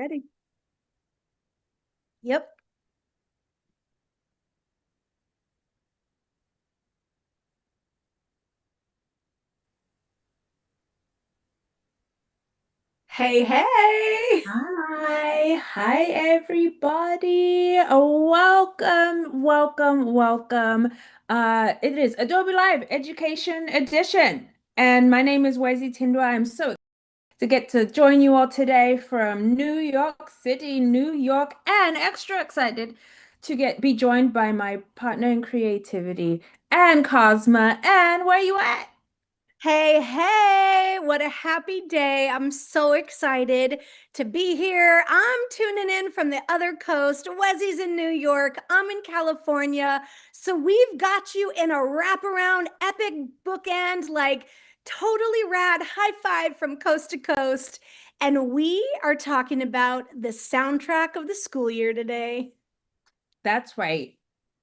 Ready? Yep. Hey, hey. Hi everybody. Welcome. It is Adobe Live Education Edition, and my name is Wezi Tindwa. I'm so to get to join you all today from New York City, New York, and extra excited to be joined by my partner in creativity and Cosma. And where you at? Hey, hey. What a happy day. I'm so excited to be here. I'm tuning in from the other coast. Wesley's in New York. I'm in California. So we've got you in a wraparound epic bookend, like totally rad high five from coast to coast. And we are talking about the soundtrack of the school year today. That's right.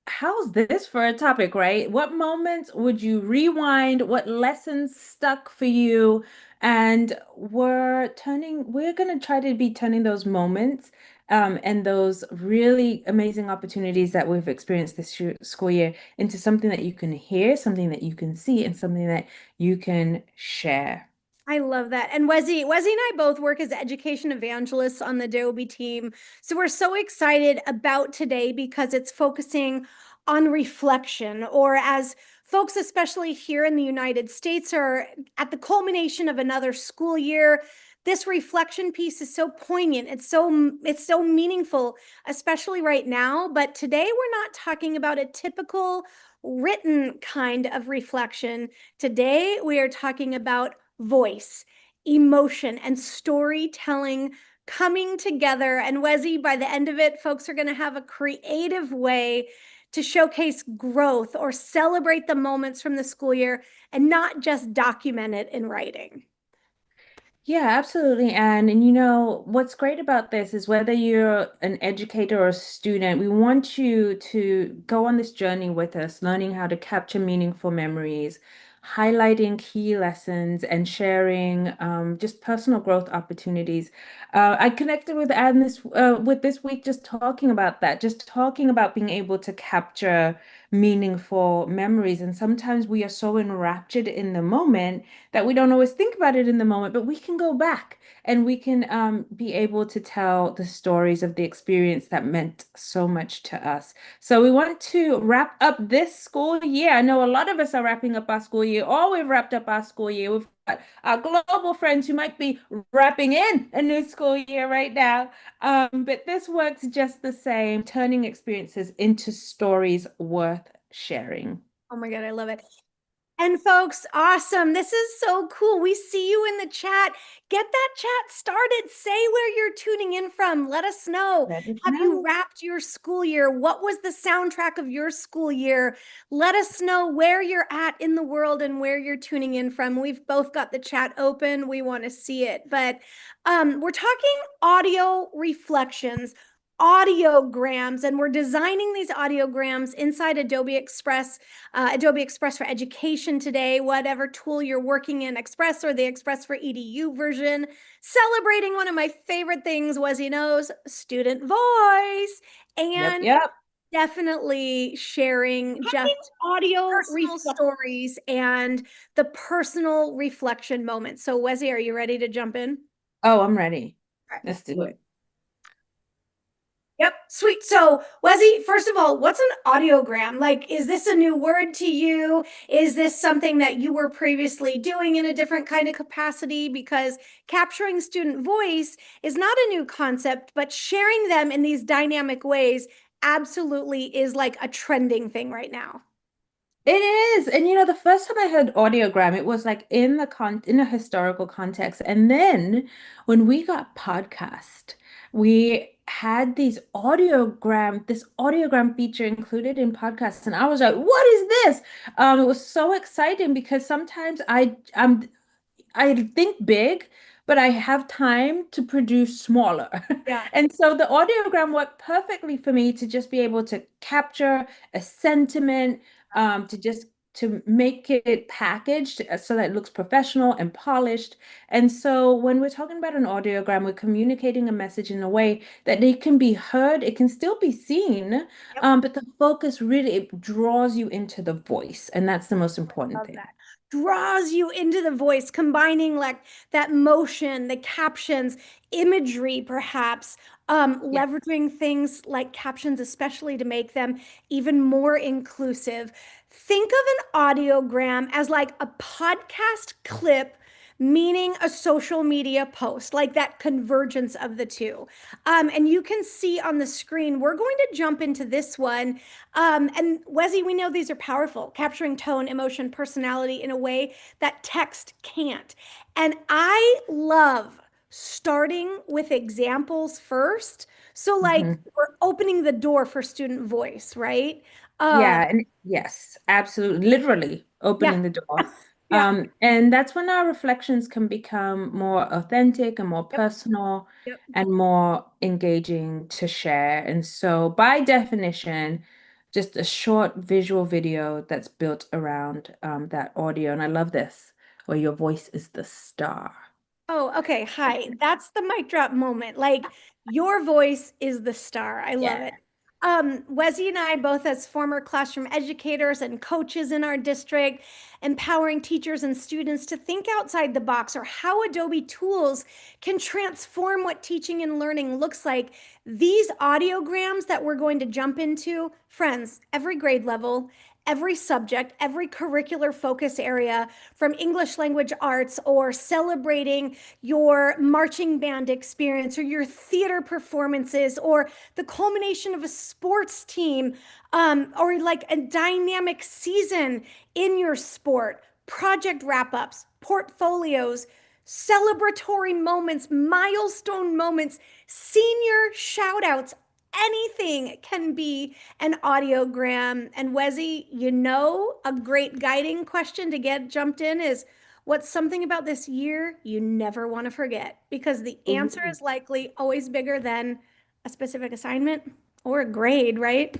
How's this for a topic, right? What moments would you rewind? What lessons stuck for you? And we're going to try to be turning those moments and those really amazing opportunities that we've experienced this school year into something that you can hear, something that you can see, and something that you can share. I love that. And Wesley and I both work as education evangelists on the Adobe team. So we're so excited about today because it's focusing on reflection, or as folks, especially here in the United States, are at the culmination of another school year. This reflection piece is so poignant. It's so meaningful, especially right now. But today we're not talking about a typical written kind of reflection. Today we are talking about voice, emotion, and storytelling coming together. And Wesi, by the end of it, folks are going to have a creative way to showcase growth or celebrate the moments from the school year and not just document it in writing. Yeah, absolutely. And what's great about this is whether you're an educator or a student, we want you to go on this journey with us, learning how to capture meaningful memories, highlighting key lessons, and sharing just personal growth opportunities. I connected with Anne this week just talking about that, just talking about being able to capture meaningful memories. And sometimes we are so enraptured in the moment that we don't always think about it in the moment, but we can go back and we can be able to tell the stories of the experience that meant so much to us. So we want to wrap up this school year. I know a lot of us are wrapping up our school year, or we've wrapped up our school year. We've got our global friends who might be wrapping in a new school year right now. But this works just the same, turning experiences into stories worth sharing. Oh my God, I love it. And folks, awesome. This is so cool. We see you in the chat. Get that chat started. Say where you're tuning in from. Let us know. Let us Have you know. wrapped your school year? What was the soundtrack of your school year? Let us know where you're at in the world and where you're tuning in from. We've both got the chat open. We want to see it. But we're talking audio reflections, audiograms, and we're designing these audiograms inside Adobe Express for Education today, whatever tool you're working in, Express or the Express for EDU version, celebrating one of my favorite things, was student voice, Yep, and yep. definitely sharing just Audio personal reflection. stories and the personal reflection moments. So, Wesley, are you ready to jump in? Oh, I'm ready. All right, Let's let's do do it. it. Yep, sweet. So, Wesley, first of all, what's an audiogram? Like, is this a new word to you? Is this something that you were previously doing in a different kind of capacity? Because capturing student voice is not a new concept, but sharing them in these dynamic ways absolutely is like a trending thing right now. It is. And the first time I heard audiogram, it was like in a historical context. And then when we got podcast, we had this audiogram feature included in podcasts. And I was like, what is this? It was so exciting because sometimes I think big, but I have time to produce smaller. Yeah. And so the audiogram worked perfectly for me to just be able to capture a sentiment, to just to make it packaged so that it looks professional and polished. And so when we're talking about an audiogram, we're communicating a message in a way that it can be heard, it can still be seen, Yep. but the focus really it draws you into the voice, and that's the most important Love thing. that. Draws you into the voice, combining like that motion, the captions, imagery, perhaps, Yeah. leveraging things like captions, especially to make them even more inclusive. Think of an audiogram as like a podcast clip, meaning a social media post, like that convergence of the two. And you can see on the screen, we're going to jump into this one. And Wesi, we know these are powerful, capturing tone, emotion, personality in a way that text can't. And I love starting with examples first. So, like, Mhm. we're opening the door for student voice, right? Um, Yeah, and yes, absolutely, literally yeah, opening the door. yeah. And that's when our reflections can become more authentic and more Yep, personal yep. and more engaging to share. And so, by definition, just a short visual video that's built around that audio. And I love this, where your voice is the star. Oh, okay. Hi. That's the mic drop moment. Like your voice is the star. I love Yeah. it. Wesi and I, both as former classroom educators and coaches in our district, empowering teachers and students to think outside the box or how Adobe tools can transform what teaching and learning looks like. These audiograms that we're going to jump into, friends, every grade level, every subject, every curricular focus area, from English language arts or celebrating your marching band experience or your theater performances or the culmination of a sports team, or like a dynamic season in your sport, project wrap ups, portfolios, celebratory moments, milestone moments, senior shout outs. Anything can be an audiogram. And Wesi, a great guiding question to get jumped in is, what's something about this year you never want to forget? Because the answer Ooh. is likely always bigger than a specific assignment or a grade, right?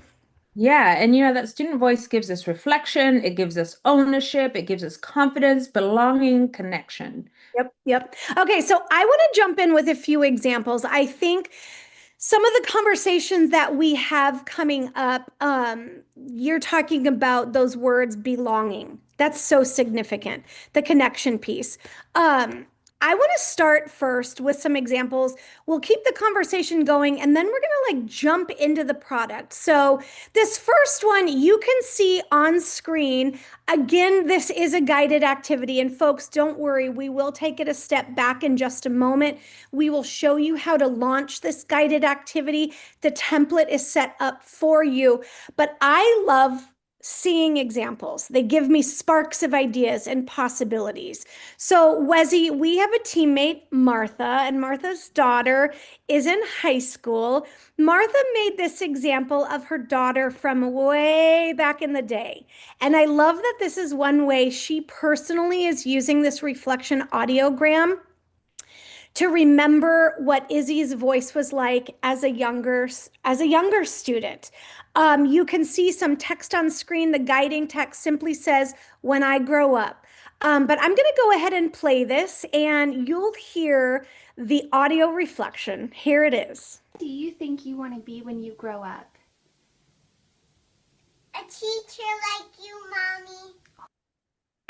Yeah, and that student voice gives us reflection, it gives us ownership, it gives us confidence, belonging, connection. Yep, yep. Okay, so I want to jump in with a few examples. I think some of the conversations that we have coming up, you're talking about those words belonging. That's so significant, the connection piece. I want to start first with some examples. We'll keep the conversation going and then we're going to like jump into the product. So, this first one you can see on screen. Again, this is a guided activity. And folks, don't worry, we will take it a step back in just a moment. We will show you how to launch this guided activity. The template is set up for you. But I love seeing examples. They give me sparks of ideas and possibilities. So, Wesi, we have a teammate, Martha, and Martha's daughter is in high school. Martha made this example of her daughter from way back in the day. And I love that this is one way she personally is using this reflection audiogram to remember what Izzy's voice was like as a younger student. You can see some text on screen. The guiding text simply says, "When I grow up." But I'm going to go ahead and play this, and you'll hear the audio reflection. Here it is. Do you think you want to be when you grow up? A teacher like you, Mommy.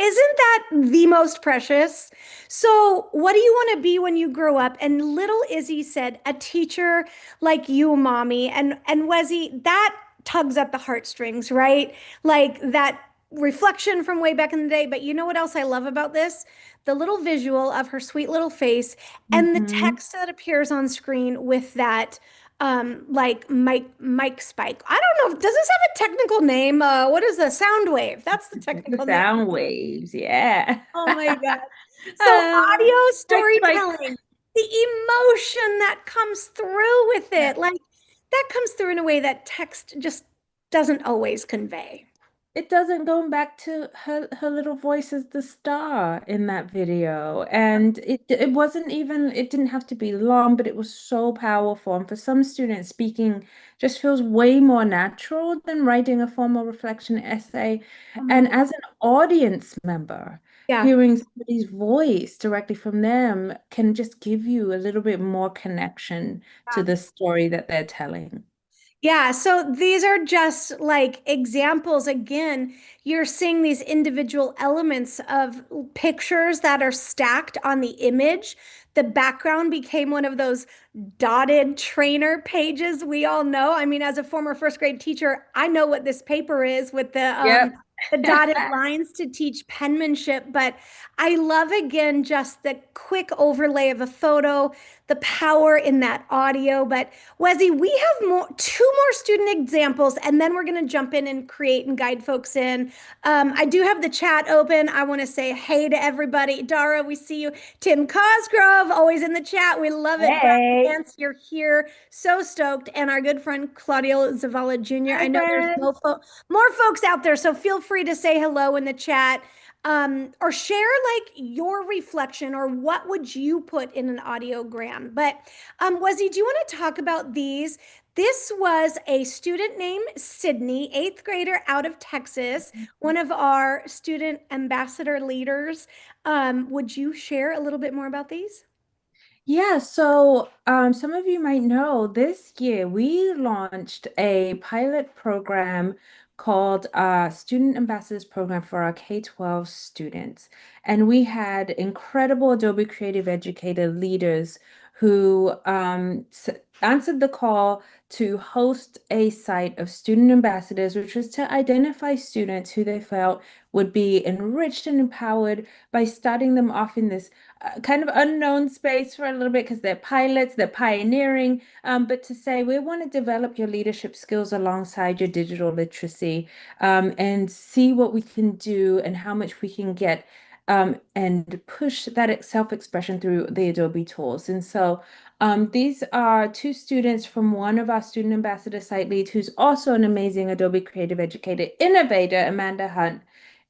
Isn't that the most precious? So, what do you want to be when you grow up? And little Izzy said, a teacher like you, mommy. And Wesi, that tugs at the heartstrings, right? Like that reflection from way back in the day. But you know what else I love about this? The little visual of her sweet little face and the Hmm. text that appears on screen with that like mic spike. I don't know. Does this have a technical name? What is the sound wave? That's the The technical name. sound waves, yeah. Oh my God. So Um, audio like, storytelling, the emotion that comes through with yeah. it, like that comes through in a way that text just doesn't always convey. it doesn't go back to her little voice as the star in that video. And it wasn't even, it didn't have to be long, but it was so powerful. And for some students, speaking just feels way more natural than writing a formal reflection essay. And as an audience member, Yeah. hearing somebody's voice directly from them can just give you a little bit more connection to the story that they're telling. Yeah, so these are just like examples. Again, you're seeing these individual elements of pictures that are stacked on the image. The background became one of those dotted trainer pages we all know. I mean, as a former first grade teacher, I know what this paper is with Yep. the dotted lines to teach penmanship. But I love again just the quick overlay of a photo, the power in that audio. But Wesy, we have two more student examples, and then we're going to jump in and create and guide folks in. I do have the chat open. I want to say hey to everybody. Dara, we see you. Tim Cosgrove, always in the chat. We love it. Brian Hey. Vance, you're here. So stoked. And our good friend Claudio Zavala Jr. Hi, I know there's friends. more folks out there, so feel free to say hello in the chat. Or share like your reflection or what would you put in an audiogram. But Wesy, do you want to talk about these? This was a student named Sydney, eighth grader out of Texas, one of our student ambassador leaders. Would you share a little bit more about these? Yeah, so some of you might know this year we launched a pilot program called Student Ambassadors Program for our K-12 students. And we had incredible Adobe Creative Educator leaders who answered the call to host a site of student ambassadors, which was to identify students who they felt would be enriched and empowered by starting them off in this kind of unknown space for a little bit because they're pilots, they're pioneering, but to say we want to develop your leadership skills alongside your digital literacy and see what we can do and how much we can get and push that self-expression through the Adobe tools. And so these are two students from one of our student ambassador site leads, who's also an amazing Adobe Creative Educator innovator, Amanda Hunt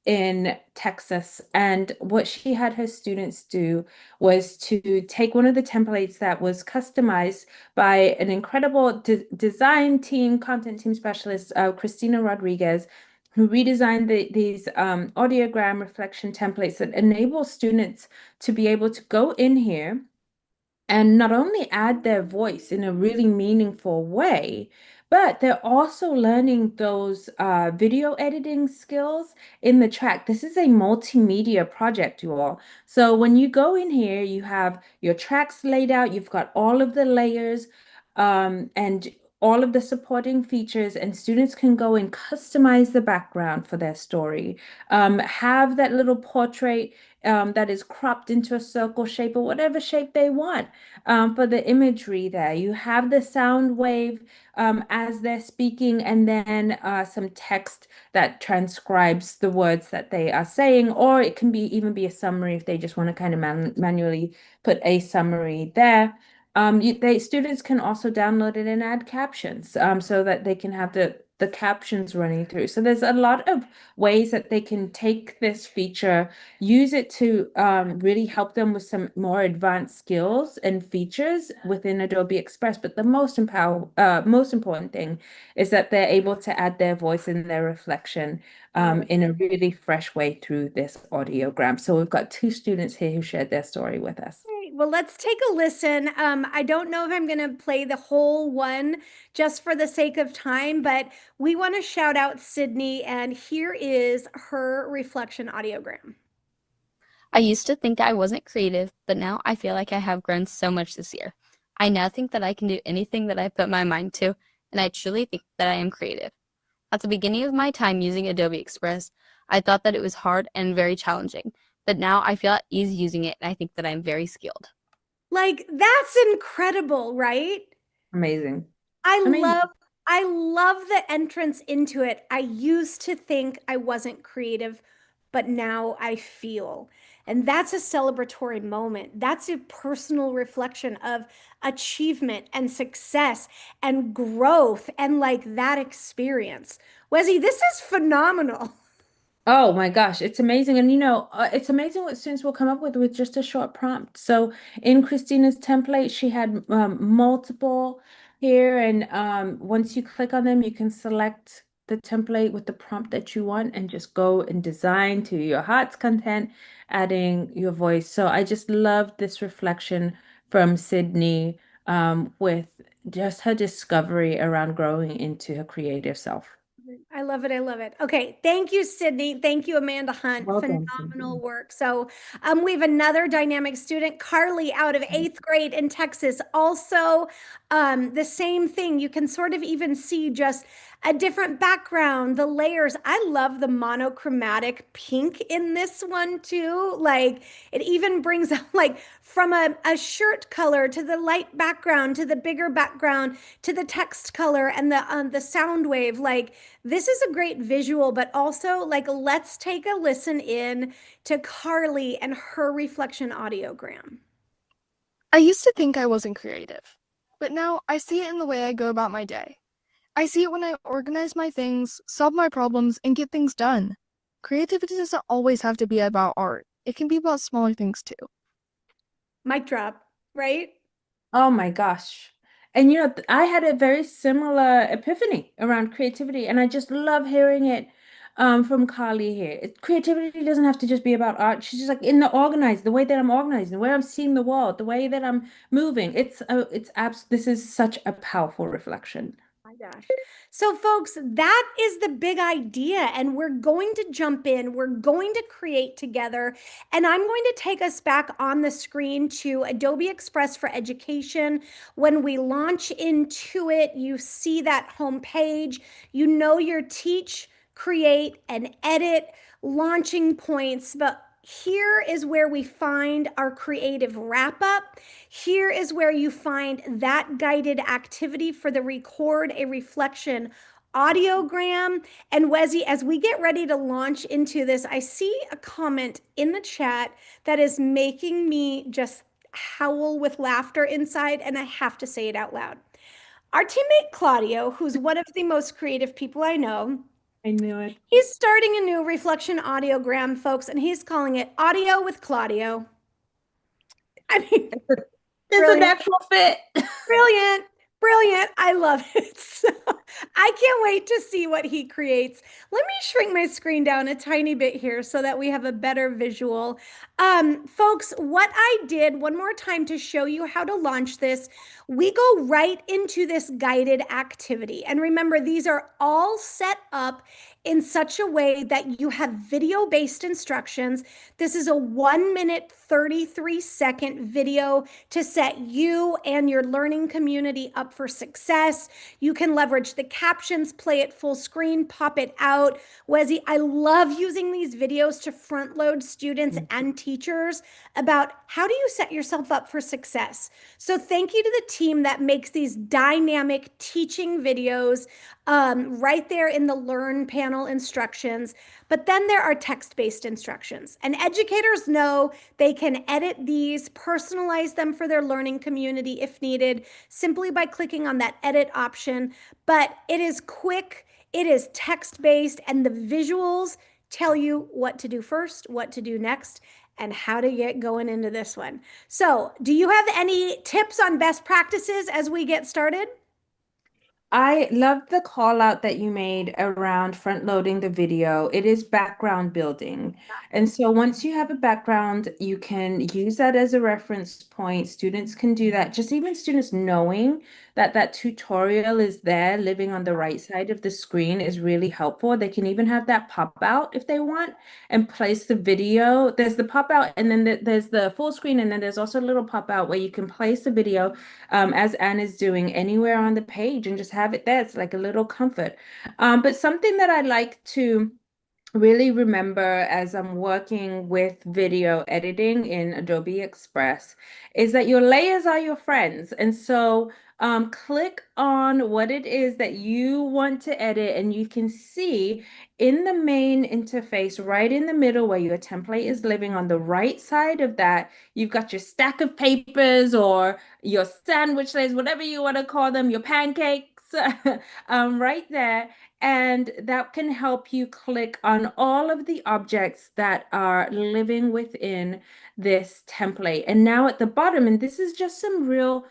in Texas. And what she had her students do was to take one of the templates that was customized by an incredible design team, content team specialist, Christina Rodriguez, who redesigned these audiogram reflection templates that enable students to be able to go in here and not only add their voice in a really meaningful way, but they're also learning those video editing skills in the track. This is a multimedia project, you all. So when you go in here, you have your tracks laid out, you've got all of the layers and all of the supporting features, and students can go and customize the background for their story. Have that little portrait that is cropped into a circle shape or whatever shape they want for the imagery there. You have the sound wave as they're speaking, and then some text that transcribes the words that they are saying, or it can even be a summary if they just want to kind of manually put a summary there. Students can also download it and add captions so that they can have the captions running through. So there's a lot of ways that they can take this feature, use it to really help them with some more advanced skills and features within Adobe Express. But the most important thing is that they're able to add their voice and their reflection in a really fresh way through this audiogram. So we've got two students here who shared their story with us. Great. Well, let's take a listen. I don't know if I'm going to play the whole one just for the sake of time, but we want to shout out Sydney, and here is her reflection audiogram. I used to think I wasn't creative, but now I feel like I have grown so much this year. I now think that I can do anything that I put my mind to, and I truly think that I am creative. At the beginning of my time using Adobe Express, I thought that it was hard and very challenging, but now I feel at ease using it, and I think that I'm very skilled. Like, that's incredible, right? Amazing. I Amazing. love the entrance into it. I used to think I wasn't creative, but now I feel. And that's a celebratory moment. That's a personal reflection of achievement and success and growth and like that experience. Wesley, this is phenomenal. Oh my gosh, it's amazing. And it's amazing what students will come up with just a short prompt. So in Christina's template, she had multiple here. And once you click on them, you can select the template with the prompt that you want and just go and design to your heart's content, adding your voice. So I just love this reflection from Sydney with just her discovery around growing into her creative self. I love it. I love it. Okay. Thank you, Sydney. Thank you, Amanda Hunt. Welcome, Phenomenal Sydney. work. So we have another dynamic student, Carly, out of 8th grade in Texas. Also, the same thing. You can sort of even see just a different background, the layers. I love the monochromatic pink in this one too. Like it even brings out like from a shirt color to the light background to the bigger background to the text color and the sound wave. Like this is a great visual, but also like let's take a listen in to Carly and her reflection audiogram. I used to think I wasn't creative, but now I see it in the way I go about my day. I see it when I organize my things, solve my problems, and get things done. Creativity doesn't always have to be about art. It can be about smaller things too. Mic drop, right? Oh my gosh. And I had a very similar epiphany around creativity, and I just love hearing it from Carly here. Creativity doesn't have to just be about art. She's just like in the organized, the way that I'm organized, the way I'm seeing the world, the way that I'm moving. This is such a powerful reflection. My gosh. So, folks, that is the big idea. And we're going to jump in. We're going to create together. And I'm going to take us back on the screen to Adobe Express for Education. When we launch into it, you see that home page. You know your teach, create, and edit launching points. But here is where we find our creative wrap up. Here is where you find that guided activity for the record a reflection audiogram. And Wesi, as we get ready to launch into this, I see a comment in the chat that is making me just howl with laughter inside, and I have to say it out loud. Our teammate Claudio, who's one of the most creative people I know, I knew it. he's starting a new reflection audiogram, folks, and he's calling it Audio with Claudio. I mean, It's a natural fit. brilliant, brilliant. I love it. So, I can't wait to see what he creates. Let me shrink my screen down a tiny bit here so that we have a better visual. Folks, what I did one more time to show you how to launch this, we go right into this guided activity. And remember, these are all set up in such a way that you have video-based instructions. This is a 1 minute, 33-second video to set you and your learning community up for success. You can leverage the captions, play it full screen, pop it out. Wesi, I love using these videos to front load students and teachers about how do you set yourself up for success. So thank you to the team that makes these dynamic teaching videos right there in the Learn panel instructions. But then there are text-based instructions. And educators know they can edit these, personalize them for their learning community if needed, simply by clicking on that edit option. But it is quick, it is text-based, and the visuals tell you what to do first, what to do next, and how to get going into this one. So, do you have any tips on best practices as we get started? I love the call out that you made around front loading the video. It is background building. And so once you have a background, you can use that as a reference point. Students can do that. Just even students knowing that that tutorial is there, living on the right side of the screen is really helpful. They can even have that pop out if they want and place the video. There's the pop out and then there's the full screen. And then there's also a little pop out where you can place the video as Anne is doing anywhere on the page and just have it there. It's like a little comfort. But something that I like to really remember as I'm working with video editing in Adobe Express is that your layers are your friends. And so click on what it is that you want to edit, and you can see in the main interface, right in the middle where your template is living on the right side of that, you've got your stack of papers or your sandwich layers, whatever you want to call them, your pancakes right there. And that can help you click on all of the objects that are living within this template. And now at the bottom, and this is just some real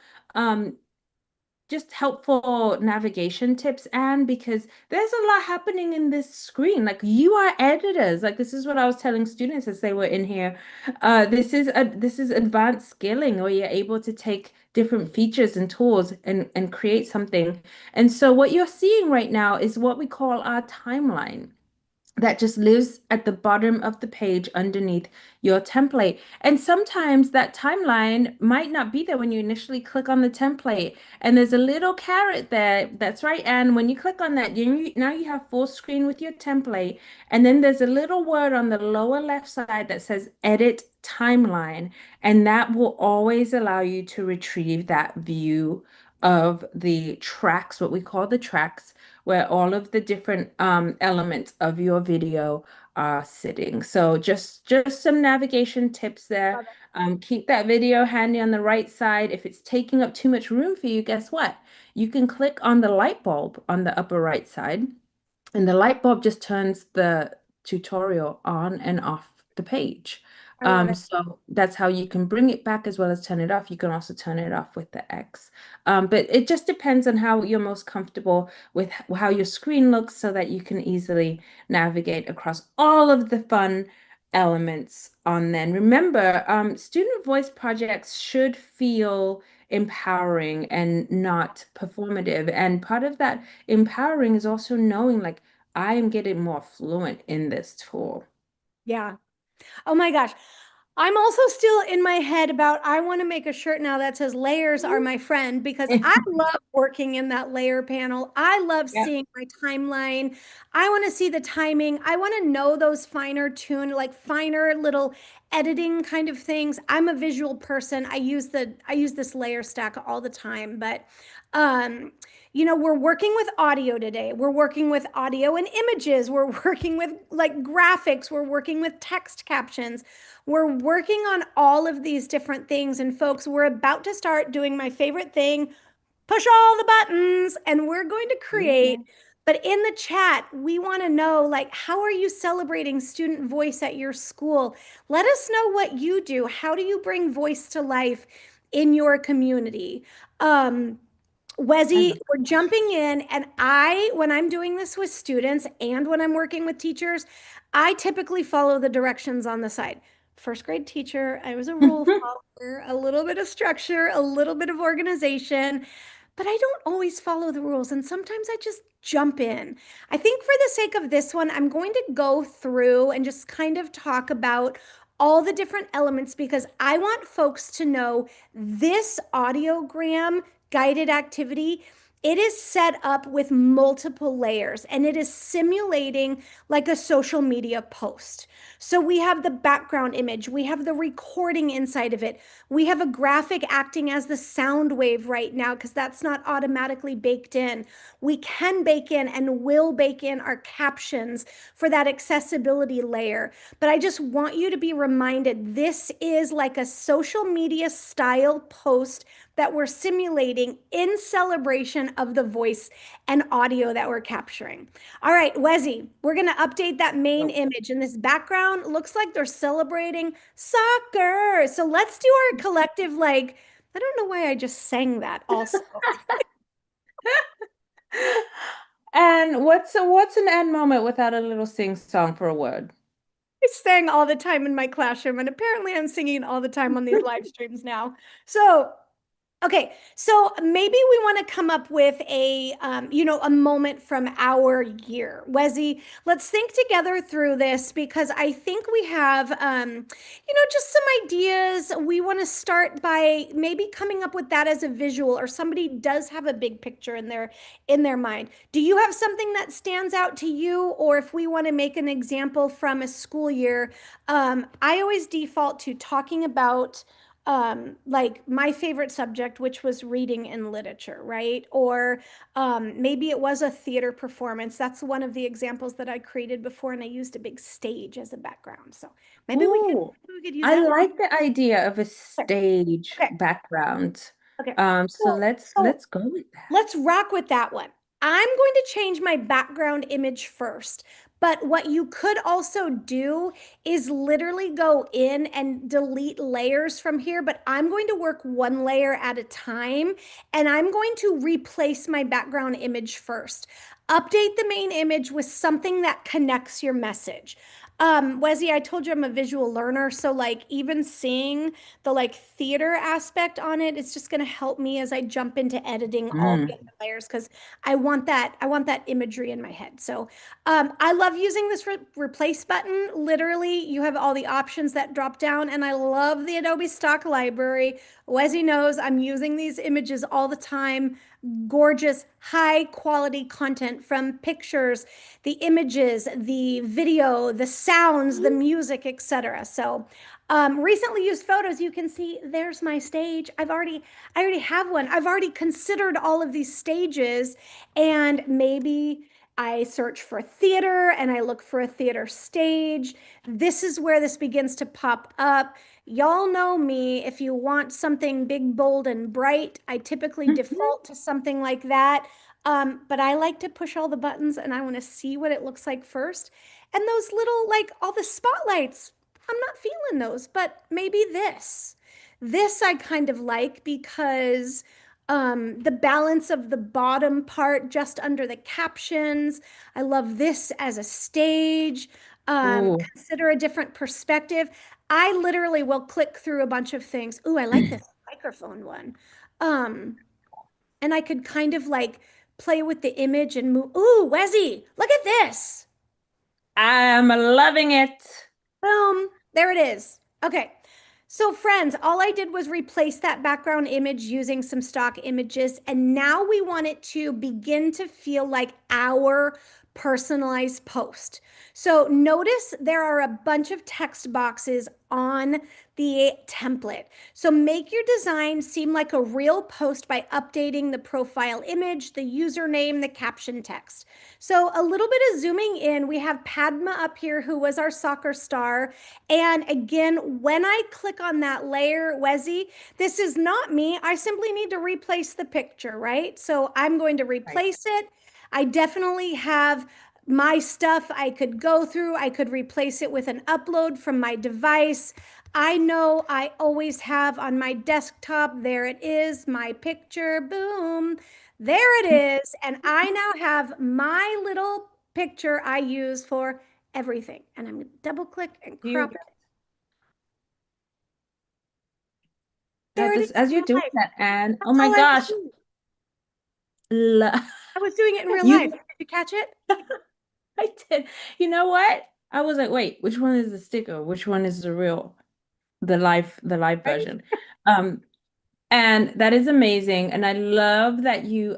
just helpful navigation tips, and because there's a lot happening in this screen. Like, you are editors. Like, this is what I was telling students as they were in here. This is advanced scaling, where you're able to take different features and tools and create something. And so what you're seeing right now is what we call our timeline, that just lives at the bottom of the page underneath your template. And sometimes that timeline might not be there when you initially click on the template. And there's a little caret there. That's right. And when you click on that, now you have full screen with your template. And then there's a little word on the lower left side that says Edit Timeline. And that will always allow you to retrieve that view of the tracks, what we call the tracks, where all of the different elements of your video are sitting. So just some navigation tips there. Keep that video handy on the right side. If it's taking up too much room for you, guess what? You can click on the light bulb on the upper right side, and the light bulb just turns the tutorial on and off the page. So that's how you can bring it back as well as turn it off. You can also turn it off with the X. But it just depends on how you're most comfortable with how your screen looks, so that you can easily navigate across all of the fun elements on then. Remember, student voice projects should feel empowering and not performative. And part of that empowering is also knowing, like, I am getting more fluent in this tool. Yeah. Oh my gosh. I'm also still in my head about, I want to make a shirt now that says layers are my friend, because I love working in that layer panel. I love Yep. seeing my timeline. I want to see the timing. I want to know those finer finer little editing kind of things. I'm a visual person. I use this layer stack all the time, but we're working with audio today. We're working with audio and images. We're working with like graphics. We're working with text captions. We're working on all of these different things. And folks, we're about to start doing my favorite thing, push all the buttons, and we're going to create. But in the chat, we want to know, like, how are you celebrating student voice at your school? Let us know what you do. How do you bring voice to life in your community? Wezzy, we're jumping in, and when I'm doing this with students and when I'm working with teachers, I typically follow the directions on the side. First grade teacher, I was a rule follower, a little bit of structure, a little bit of organization, but I don't always follow the rules, and sometimes I just jump in. I think for the sake of this one, I'm going to go through and just kind of talk about all the different elements, because I want folks to know this audiogram guided activity, it is set up with multiple layers, and it is simulating like a social media post. So we have the background image, we have the recording inside of it, we have a graphic acting as the sound wave right now, because that's not automatically baked in. We can bake in and will bake in our captions for that accessibility layer. But I just want you to be reminded, this is like a social media style post that we're simulating in celebration of the voice and audio that we're capturing. All right, Wezzy, we're going to update that main image, and this background looks like they're celebrating soccer. So let's do our collective, like, I don't know why I just sang that also. And what's an end moment without a little sing song for a word? I sang all the time in my classroom, and apparently I'm singing all the time on these live streams now. So okay, so maybe we want to come up with a moment from our year. Wezzy, let's think together through this, because I think we have, just some ideas. We want to start by maybe coming up with that as a visual, or somebody does have a big picture in their mind. Do you have something that stands out to you? Or if we want to make an example from a school year, I always default to talking about like my favorite subject, which was reading and literature, right? Or maybe it was a theater performance. That's one of the examples that I created before, and I used a big stage as a background. So maybe we could use I that. like the idea of a stage background. Okay. So let's go with that. Let's rock with that one. I'm going to change my background image first. But what you could also do is literally go in and delete layers from here. But I'm going to work one layer at a time, and I'm going to replace my background image first. Update the main image with something that connects your message. Wesley, I told you I'm a visual learner, so like even seeing the like theater aspect on it, it's just going to help me as I jump into editing all the Mm. other layers because I want that imagery in my head. So I love using this replace button. Literally, you have all the options that drop down, and I love the Adobe stock library. Wesley knows I'm using these images all the time. Gorgeous, high quality content from pictures, the images, the video, the sounds, the music, etc. So recently used photos, you can see there's my stage. I already have one. I've already considered all of these stages, and maybe I search for theater and I look for a theater stage. This is where this begins to pop up. Y'all know me. If you want something big, bold, and bright, I typically default to something like that. But I like to push all the buttons and I want to see what it looks like first. And those little, like all the spotlights, I'm not feeling those, but maybe this. This I kind of like because the balance of the bottom part just under the captions. I love this as a stage. Ooh. Consider a different perspective. I literally will click through a bunch of things. Ooh, I like this microphone one. Um, and I could kind of like play with the image and move. Ooh, Wezzy, look at this. I'm loving it. Boom, there it is. Okay. So friends, all I did was replace that background image using some stock images, and now we want it to begin to feel like our personalized post. So notice there are a bunch of text boxes on the template. So make your design seem like a real post by updating the profile image, the username, the caption text. So a little bit of zooming in, we have Padma up here, who was our soccer star. And again, when I click on that layer, Wezzy, this is not me. I simply need to replace the picture, right? So I'm going to replace it. I definitely have my stuff I could go through. I could replace it with an upload from my device. I know I always have on my desktop, there it is, my picture, boom, there it is. And I now have my little picture I use for everything. And I'm going to double click and crop it. There it is As in you're real doing life. that, Anne, oh That's my all I was gosh, doing. lo- I was doing it in real you, life. Did you catch it? I did. You know what? I was like, wait, which one is the sticker? Which one is the live Right? version? Um, And that is amazing. And I love that you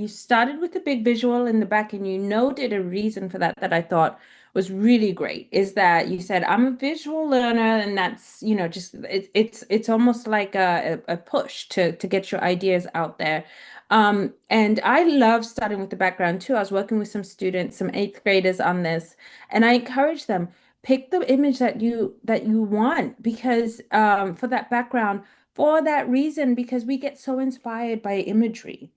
started with a big visual in the back and you noted a reason for that that I thought was really great is that you said, I'm a visual learner, and that's, just it's almost like a push to get your ideas out there. And I love starting with the background too. I was working with some students, some eighth graders on this, and I encourage them, pick the image that you want because for that background for that reason, because we get so inspired by imagery.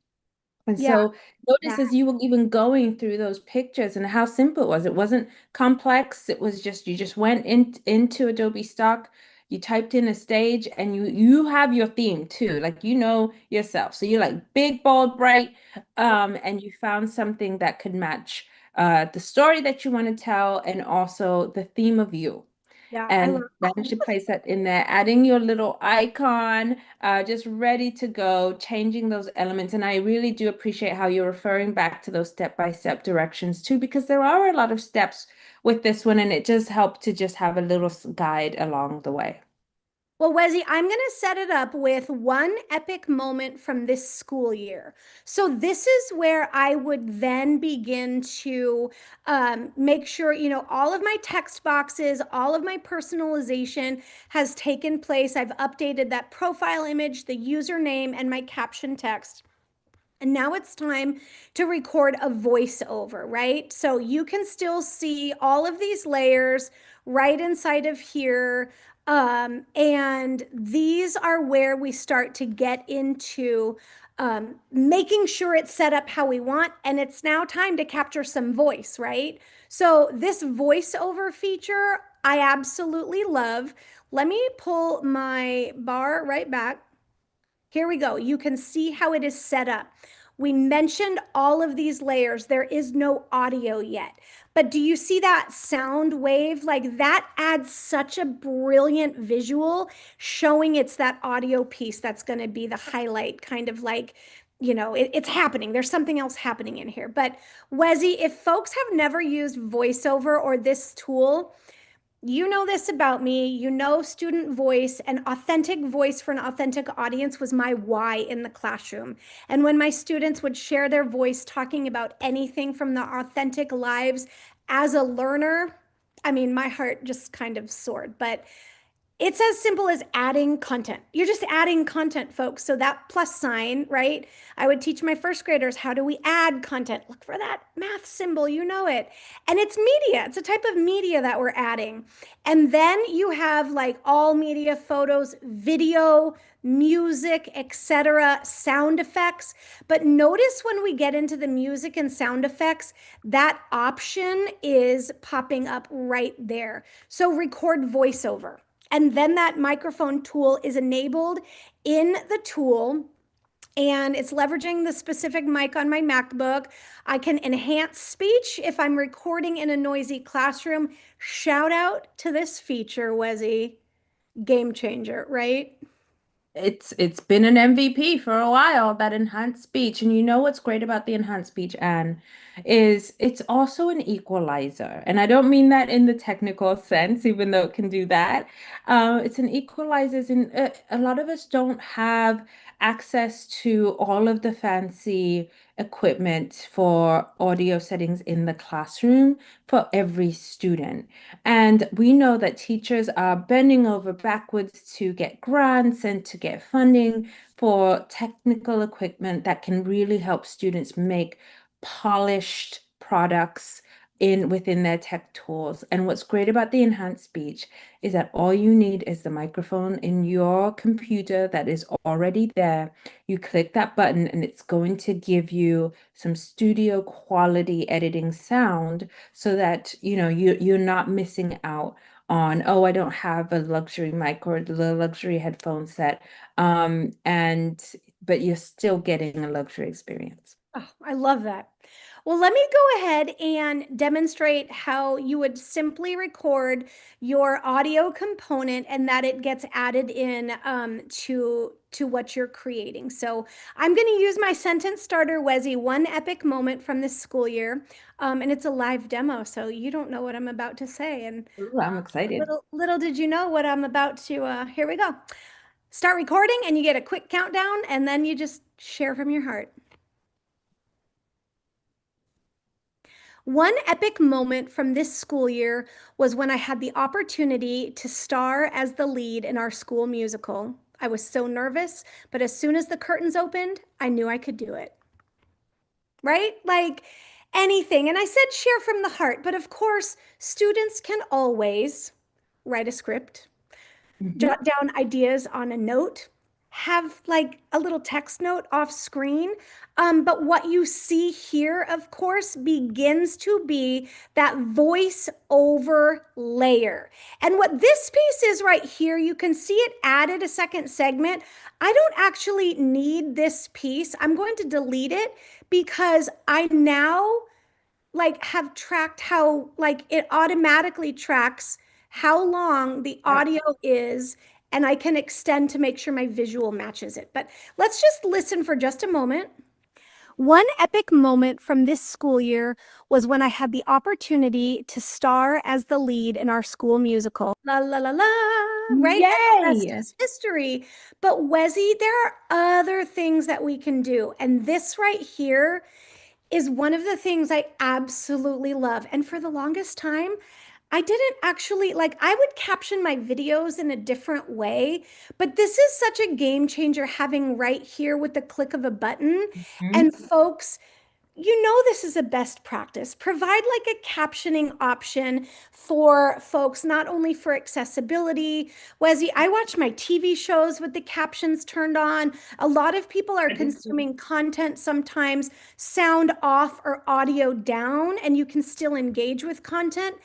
And Yeah. so notice Yeah. as you were even going through those pictures and how simple it was. It wasn't complex. It was just you just went into Adobe Stock, you typed in a stage, and you have your theme too. Like you know yourself. So you're like big, bold, bright, and you found something that could match the story that you want to tell and also the theme of you. Yeah. I love And then you should place that in there, adding your little icon, just ready to go, changing those elements. And I really do appreciate how you're referring back to those step-by-step directions too, because there are a lot of steps with this one, and it does help to just have a little guide along the way. Well, Wezzy, I'm going to set it up with one epic moment from this school year. So this is where I would then begin to make sure, all of my text boxes, all of my personalization has taken place. I've updated that profile image, the username, and my caption text. And now it's time to record a voiceover, right? So you can still see all of these layers right inside of here. And these are where we start to get into making sure it's set up how we want, and it's now time to capture some voice, right? So this voiceover feature, I absolutely love. Let me pull my bar right back. Here we go. You can see how it is set up. We mentioned all of these layers. There is no audio yet. But do you see that sound wave? Like that adds such a brilliant visual showing it's that audio piece that's going to be the highlight, kind of like, it's happening. There's something else happening in here. But Wezzy, if folks have never used VoiceOver or this tool, you know this about me. You know, student voice and authentic voice for an authentic audience was my why in the classroom. And when my students would share their voice talking about anything from their authentic lives as a learner, I mean, my heart just kind of soared. But it's as simple as adding content. You're just adding content, folks. So that plus sign, right? I would teach my first graders, how do we add content? Look for that math symbol, you know it. And it's media. It's a type of media that we're adding. And then you have like all media, photos, video, music, etc., sound effects. But notice when we get into the music and sound effects, that option is popping up right there. So record voiceover. And then that microphone tool is enabled in the tool, and it's leveraging the specific mic on my MacBook. I can enhance speech if I'm recording in a noisy classroom. Shout out to this feature, Wezzy. Game changer, right? It's been an MVP for a while, that enhanced speech. And you know what's great about the enhanced speech, Anne, is it's also an equalizer. And I don't mean that in the technical sense, even though it can do that. It's an equalizer in a lot of us don't have access to all of the fancy equipment for audio settings in the classroom for every student. And we know that teachers are bending over backwards to get grants and to get funding for technical equipment that can really help students make polished products within their tech tools. And what's great about the enhanced speech is that all you need is the microphone in your computer that is already there. You click that button and it's going to give you some studio quality editing sound so that you're not missing out on, oh, I don't have a luxury mic or the luxury headphone set. But you're still getting a luxury experience. Oh, I love that. Well, let me go ahead and demonstrate how you would simply record your audio component and that it gets added in to what you're creating. So I'm going to use my sentence starter, Wezzy, one epic moment from this school year. And it's a live demo, so you don't know what I'm about to say. And Ooh, I'm excited. Little did you know what I'm about to, here we go. Start recording and you get a quick countdown and then you just share from your heart. One epic moment from this school year was when I had the opportunity to star as the lead in our school musical. I was so nervous, but as soon as the curtains opened, I knew I could do it. Right? Like anything. And I said share from the heart, but of course, students can always write a script, jot down ideas on a note, have like a little text note off screen. But what you see here, of course, begins to be that voice over layer. And what this piece is right here, you can see it added a second segment. I don't actually need this piece. I'm going to delete it because I now have tracked how it automatically tracks how long the audio is, and I can extend to make sure my visual matches it. But let's just listen for just a moment. One epic moment from this school year was when I had the opportunity to star as the lead in our school musical. La la la la, right? Yay! And the rest is history. But Wezzy, there are other things that we can do. And this right here is one of the things I absolutely love. And for the longest time, I didn't actually, I would caption my videos in a different way, but this is such a game changer having right here with the click of a button. And folks, you know this is a best practice. Provide like a captioning option for folks, not only for accessibility. Wesy, I watch my TV shows with the captions turned on. A lot of people are consuming content sometimes sound off or audio down, and you can still engage with content.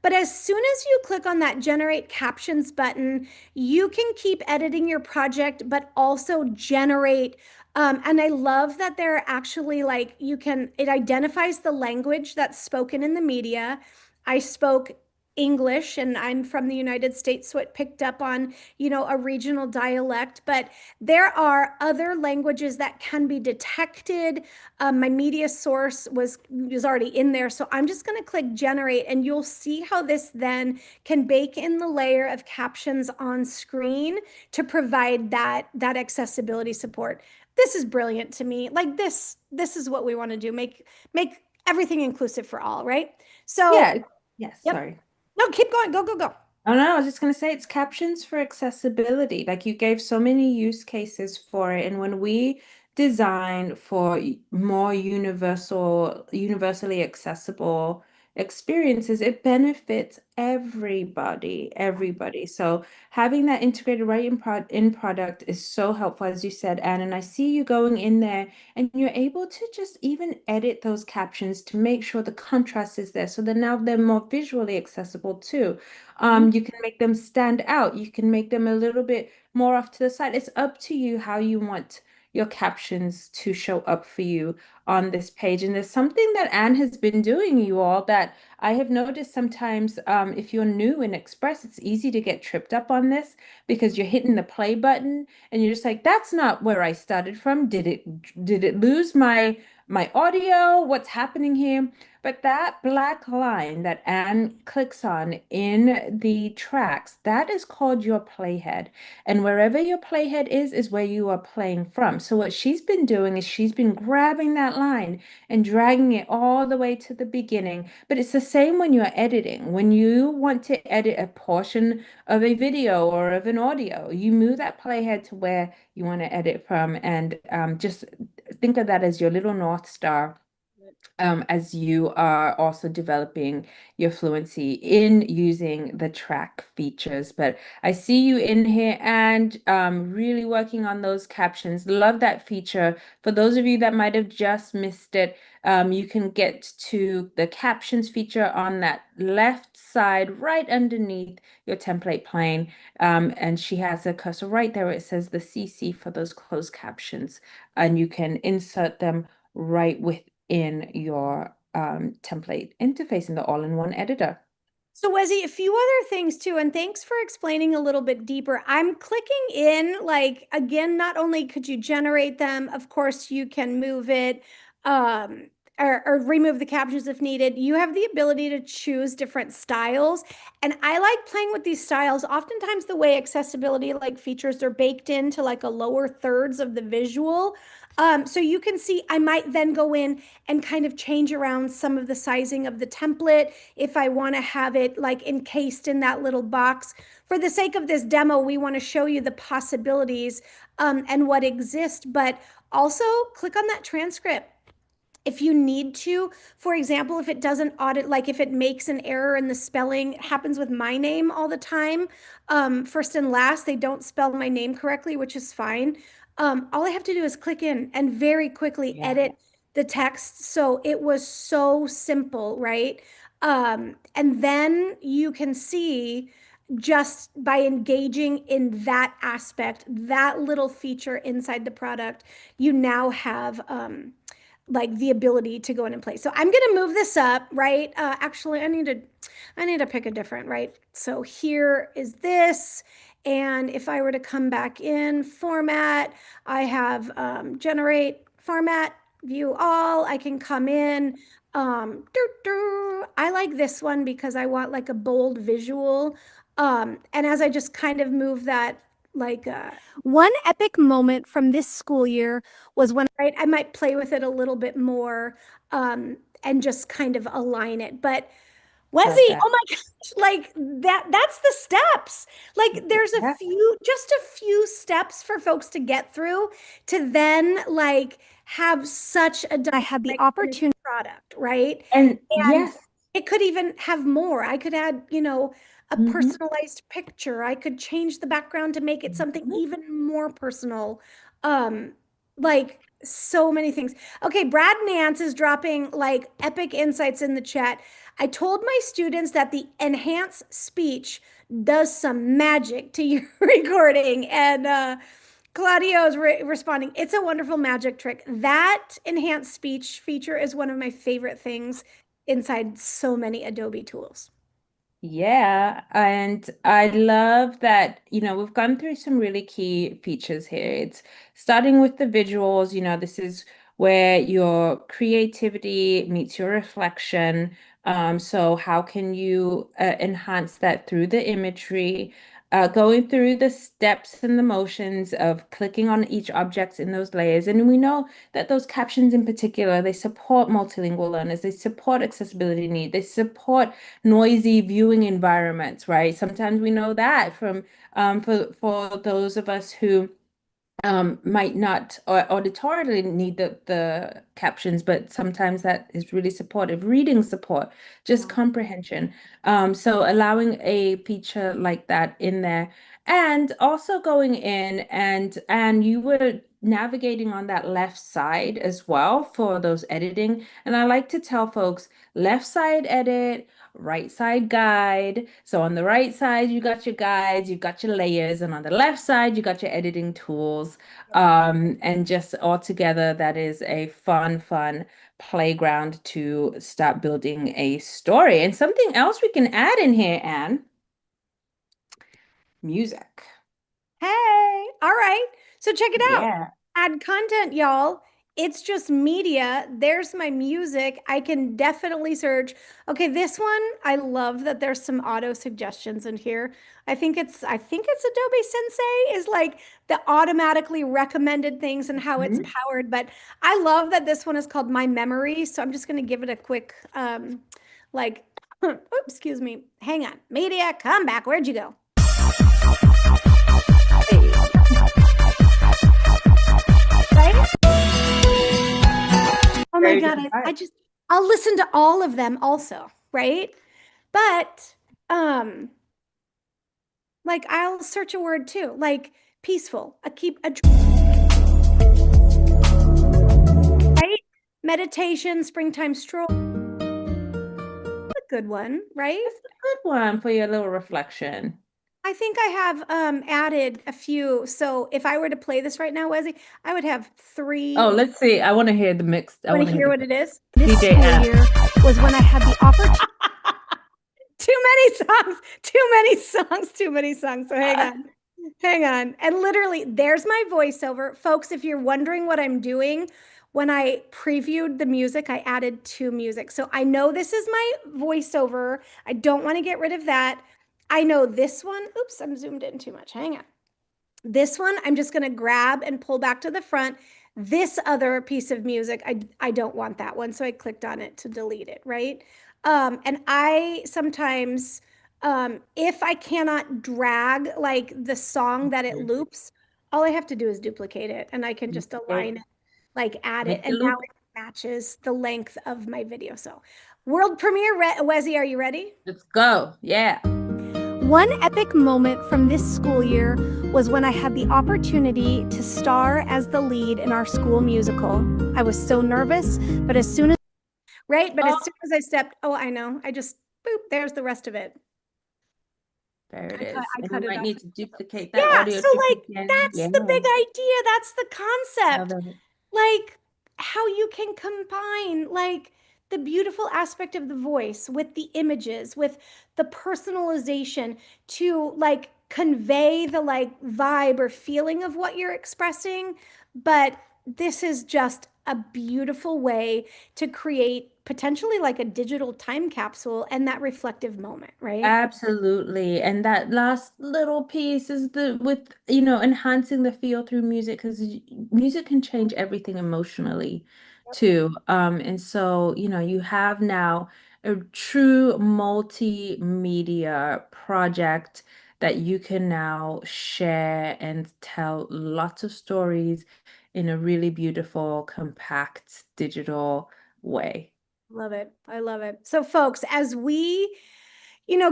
But as soon as you click on that generate captions button, you can keep editing your project, but also generate. And I love that they're actually like, it identifies the language that's spoken in the media. I spoke English and I'm from the United States, so it picked up on, a regional dialect, but there are other languages that can be detected. My media source was already in there. So I'm just going to click generate and you'll see how this then can bake in the layer of captions on screen to provide that accessibility support. This is brilliant to me. Like this is what we want to do. Make everything inclusive for all, right? So Yeah. Yes, yep. sorry. No, keep going. Go, go, go. Oh no, I was just going to say it's captions for accessibility. Like you gave so many use cases for it. And when we design for more universally accessible experiences, it benefits everybody. So having that integrated right in product is so helpful, as you said, Anne. And I see you going in there and you're able to just even edit those captions to make sure the contrast is there. So that now they're more visually accessible too. You can make them stand out. You can make them a little bit more off to the side. It's up to you how you want your captions to show up for you on this page. And there's something that Anne has been doing, you all, that I have noticed sometimes if you're new in Express, it's easy to get tripped up on this because you're hitting the play button and you're just like, that's not where I started from. Did it lose my audio? What's happening here? But that black line that Anne clicks on in the tracks, that is called your playhead. And wherever your playhead is where you are playing from. So what she's been doing is she's been grabbing that line and dragging it all the way to the beginning. But it's the same when you're editing. When you want to edit a portion of a video or of an audio, you move that playhead to where you want to edit from. And just think of that as your little North Star as you are also developing your fluency in using the track features. But I see you in here and really working on those captions. Love that feature. For those of you that might have just missed it, you can get to the captions feature on that left side, right underneath your template plane. And she has a cursor right there where it says the CC for those closed captions. And you can insert them right within your template interface in the all-in-one editor. So Wesy, a few other things too, and thanks for explaining a little bit deeper. I'm clicking in, like, again, not only could you generate them, of course, you can move it or remove the captions if needed. You have the ability to choose different styles. And I like playing with these styles. Oftentimes the way accessibility like features are baked into like a lower thirds of the visual. So you can see I might then go in and kind of change around some of the sizing of the template if I want to have it like encased in that little box. For the sake of this demo, we want to show you the possibilities and what exists, but also click on that transcript. If you need to, for example, if it doesn't audit, like if it makes an error in the spelling, it happens with my name all the time. First and last, they don't spell my name correctly, which is fine. All I have to do is click in and very quickly edit the text. So it was so simple, right? And then you can see just by engaging in that aspect, that little feature inside the product, you now have like the ability to go in and play. So I'm going to move this up, right? Actually, I need to pick a different, right? So here is this. And if I were to come back in format, I have generate format, view all. I can come in. I like this one because I want like a bold visual. And as I just kind of move that, like one epic moment from this school year was when I might play with it a little bit more and just kind of align it. But Wesley, that. oh my gosh, like that's the steps. Like there's Yeah. just a few steps for folks to get through to then like have such a I had the opportunity product, right? And And yes. it could even have more. I could add, a Mhm. personalized picture. I could change the background to make it something Mhm. even more personal. Like so many things. Okay, Brad Nance is dropping like epic insights in the chat. I told my students that the enhanced speech does some magic to your recording. And Claudio is responding, it's a wonderful magic trick. That enhanced speech feature is one of my favorite things inside so many Adobe tools. Yeah, and I love that, we've gone through some really key features here. It's starting with the visuals, this is where your creativity meets your reflection. So how can you enhance that through the imagery? Going through the steps and the motions of clicking on each object in those layers. And we know that those captions in particular, they support multilingual learners, they support accessibility need, they support noisy viewing environments, right? Sometimes we know that from for those of us who might not auditorily need the captions, but sometimes that is really supportive. Reading support, just comprehension. So allowing a feature like that in there, and also going in and you were navigating on that left side as well for those editing. And I like to tell folks, left side edit, right side guide. So on the right side, you got your guides, you got your layers, and on the left side, you got your editing tools. And just all together, that is a fun playground to start building a story. And something else we can add in here, Anne, music. Hey, all right. So check it out. Yeah. Add content, y'all. It's just media. There's my music. I can definitely search. Okay, this one, I love that there's some auto suggestions in here. I think it's Adobe Sensei is like the automatically recommended things and how it's Mhm. powered. But I love that this one is called My Memory. So I'm just gonna give it a quick like oops, excuse me. Hang on. Media, come back. Where'd you go? Right? Oh my Very God, different I vibe. just I'll listen to all of them also, right? But like I'll search a word too, like peaceful, right? Meditation, springtime stroll. A good one, right? That's a good one for your little reflection. I think I have added a few. So if I were to play this right now, Wesley, I would have three. Oh, let's see. I want to hear the mix. I Want want to to hear hear the what it is? This DJ school app. year was when I had the opportunity. Too many songs, too many songs, too many songs. So hang on. Hang on. And literally, there's my voiceover. Folks, if you're wondering what I'm doing, when I previewed the music, I added two music. So I know this is my voiceover. I don't want to get rid of that. I know this one. Oops, I'm zoomed in too much. Hang on. This one, I'm just going to grab and pull back to the front. This other piece of music, I don't want that one. So I clicked on it to delete it, right? And I sometimes, if I cannot drag like the song that it loops, all I have to do is duplicate it and I can just align it, like add it. Make the And now loop. it matches the length of my video. So world premiere, Wezzy, are you ready? Let's go. Yeah. One epic moment from this school year was when I had the opportunity to star as the lead in our school musical. I was so nervous, but as soon as I stepped, oh, I know, I just, boop, there's the rest of it. There it I is. And cut you it might off. need to duplicate that Yeah, audio so tip like again. that's Yeah. the big idea. That's the Love concept. it. Like how you can combine like the beautiful aspect of the voice with the images, with the personalization to like convey the like vibe or feeling of what you're expressing. But this is just a beautiful way to create potentially like a digital time capsule and that reflective moment, right? Absolutely. And that last little piece is the with, enhancing the feel through music because music can change everything emotionally too. And so, you have now a true multimedia project that you can now share and tell lots of stories in a really beautiful, compact digital way. Love it. I love it. So folks, as we,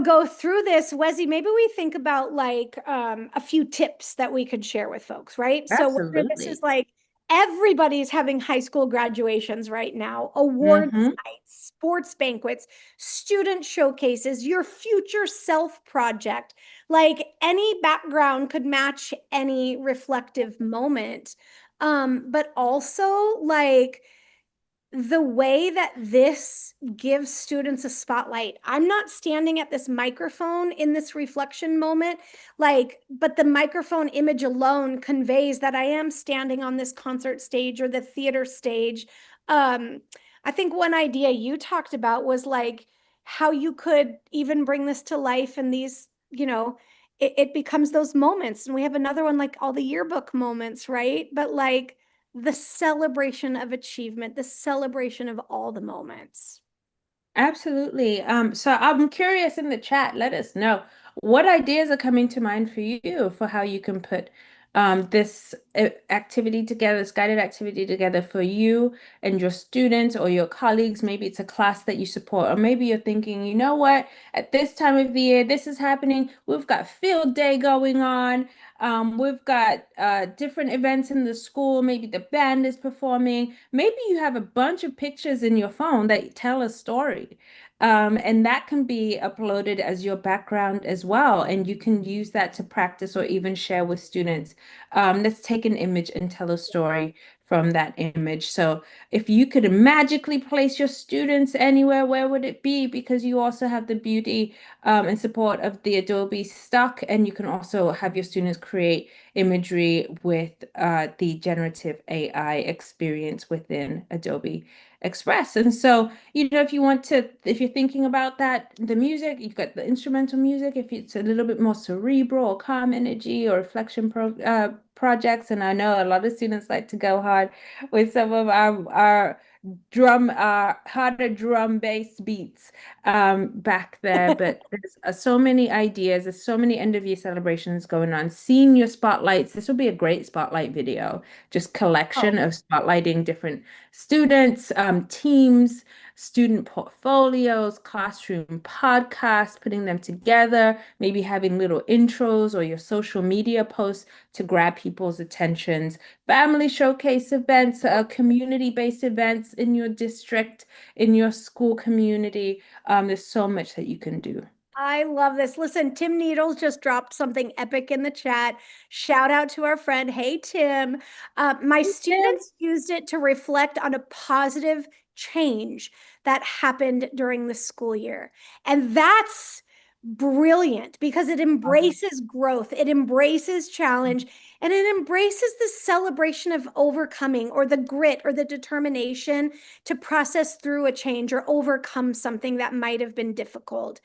go through this, Wesi, maybe we think about like a few tips that we could share with folks, right? So whether this is Absolutely. like everybody's having high school graduations right now, awards Mm-hmm. nights, sports banquets, student showcases, your future self project, like any background could match any reflective moment. But also like the way that this gives students a spotlight. I'm not standing at this microphone in this reflection moment, but the microphone image alone conveys that I am standing on this concert stage or the theater stage. I think one idea you talked about was like how you could even bring this to life and these, it becomes those moments. And we have another one like all the yearbook moments, right? But like, the celebration of achievement, the celebration of all the moments. Absolutely. So I'm curious in the chat, let us know what ideas are coming to mind for you for how you can put this activity together, this guided activity together for you and your students or your colleagues. Maybe it's a class that you support, or maybe you're thinking, you know what, at this time of the year, this is happening. We've got field day going on. We've got different events in the school. Maybe the band is performing. Maybe you have a bunch of pictures in your phone that tell a story. And that can be uploaded as your background as well. And you can use that to practice or even share with students. Let's take an image and tell a story from that image. So if you could magically place your students anywhere, where would it be? Because you also have the beauty and support of the Adobe stock, and you can also have your students create imagery with the generative AI experience within Adobe Express. And so, if you want to, if you're thinking about that, the music, you've got the instrumental music, if it's a little bit more cerebral or calm energy or reflection projects. And I know a lot of students like to go hard with some of our harder drum based beats back there. But there's so many ideas, there's so many end of year celebrations going on. Senior spotlights, this will be a great spotlight video, just collection of spotlighting different students, teams, student portfolios, classroom podcasts, putting them together, maybe having little intros or your social media posts to grab people's attentions, family showcase events, community-based events in your district, in your school community. There's so much that you can do. I love this. Listen, Tim Needles just dropped something epic in the chat. Shout out to our friend. Hey, Tim. My students used it to reflect on a positive change that happened during the school year. And that's brilliant because it embraces growth, it embraces challenge, and it embraces the celebration of overcoming or the grit or the determination to process through a change or overcome something that might have been difficult.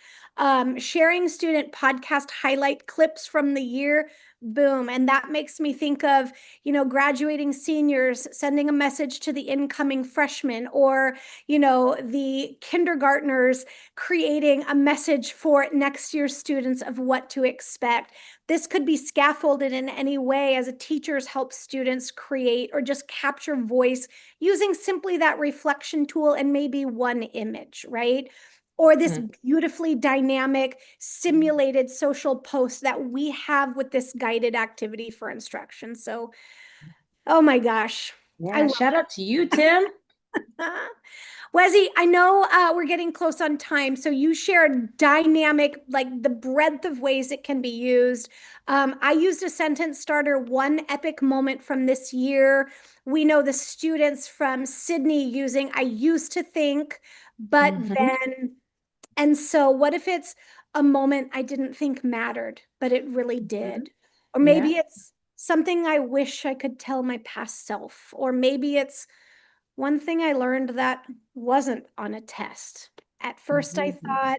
Sharing student podcast highlight clips from the year, boom. And that makes me think of, graduating seniors sending a message to the incoming freshmen, or, the kindergartners creating a message for next year's students of what to expect. This could be scaffolded in any way as a teachers help students create or just capture voice using simply that reflection tool and maybe one image, right? Or this beautifully dynamic simulated social post that we have with this guided activity for instruction. So, oh my gosh. Yeah, shout out to you, Tim. Wesi, I know we're getting close on time, so you shared dynamic, like the breadth of ways it can be used. I used a sentence starter, one epic moment from this year. We know the students from Sydney using I used to think, but then. And so what if it's a moment I didn't think mattered, but it really did? Or maybe it's something I wish I could tell my past self. Or maybe it's one thing I learned that wasn't on a test. At first I thought,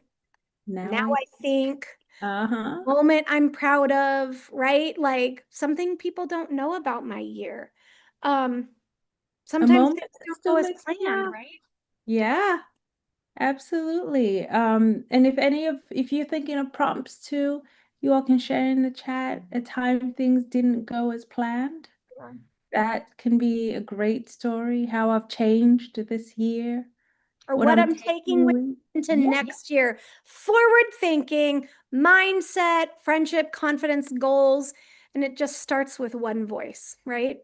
now I think, moment I'm proud of, right? Like something people don't know about my year. A Sometimes moment things that don't still go as makes me planned, laugh. right? Yeah, Absolutely. And if you're thinking of prompts too, you all can share in the chat a time things didn't go as planned. That can be a great story, how I've changed this year, Or what what I'm I'm taking taking away. into Yeah, next year. Forward thinking, mindset, friendship, confidence, goals. And it just starts with one voice, right?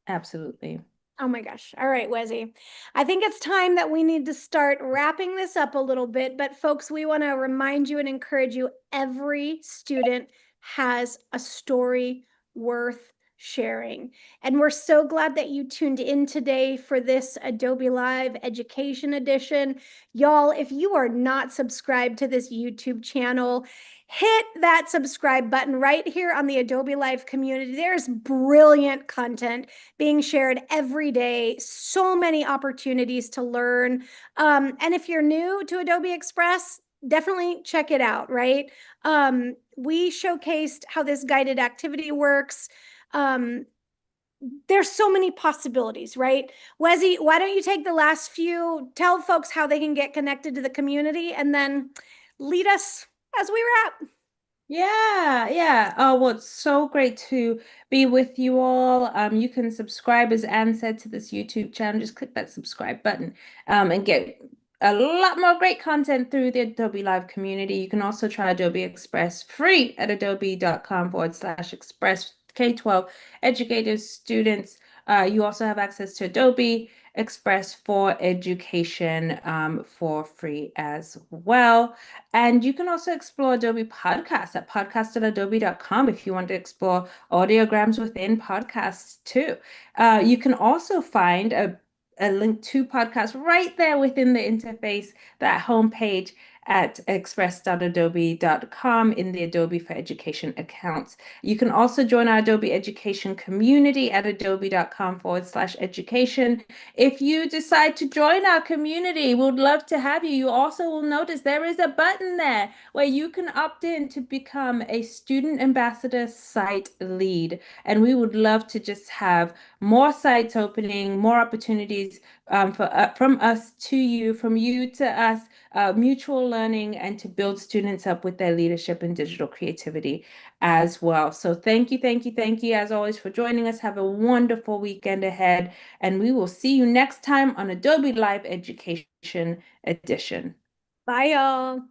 absolutely. Oh my gosh. All right, Wezzy. I think it's time that we need to start wrapping this up a little bit. But folks, we want to remind you and encourage you, every student has a story worth sharing. And we're so glad that you tuned in today for this Adobe Live Education Edition. Y'all, if you are not subscribed to this YouTube channel, hit that subscribe button right here on the Adobe Live community. There's brilliant content being shared every day, so many opportunities to learn. And if you're new to Adobe Express, definitely check it out, right? We showcased how this guided activity works. There's so many possibilities, right? Wezzy, why don't you take the last few, tell folks how they can get connected to the community, and then lead us as we wrap. Yeah, yeah. Oh, well, it's so great to be with you all. You can subscribe, as Anne said, to this YouTube channel. Just click that subscribe button, and get a lot more great content through the Adobe Live community. You can also try Adobe Express free at adobe.com/express K-12 educators, students. You also have access to Adobe Express for education for free as well. And you can also explore Adobe Podcast at podcast.adobe.com if you want to explore audiograms within podcasts too. You can also find a link to podcast right there within the interface, that homepage at express.adobe.com in the Adobe for Education accounts. You can also join our Adobe Education community at adobe.com/education. If you decide to join our community, we'd love to have you. You also will notice there is a button there where you can opt in to become a student ambassador site lead. And we would love to just have more sites opening, more opportunities from us to you, from you to us, mutual learning, and to build students up with their leadership and digital creativity as well. So thank you, thank you, thank you, as always, for joining us. Have a wonderful weekend ahead, and we will see you next time on Adobe Live Education Edition. Bye, y'all.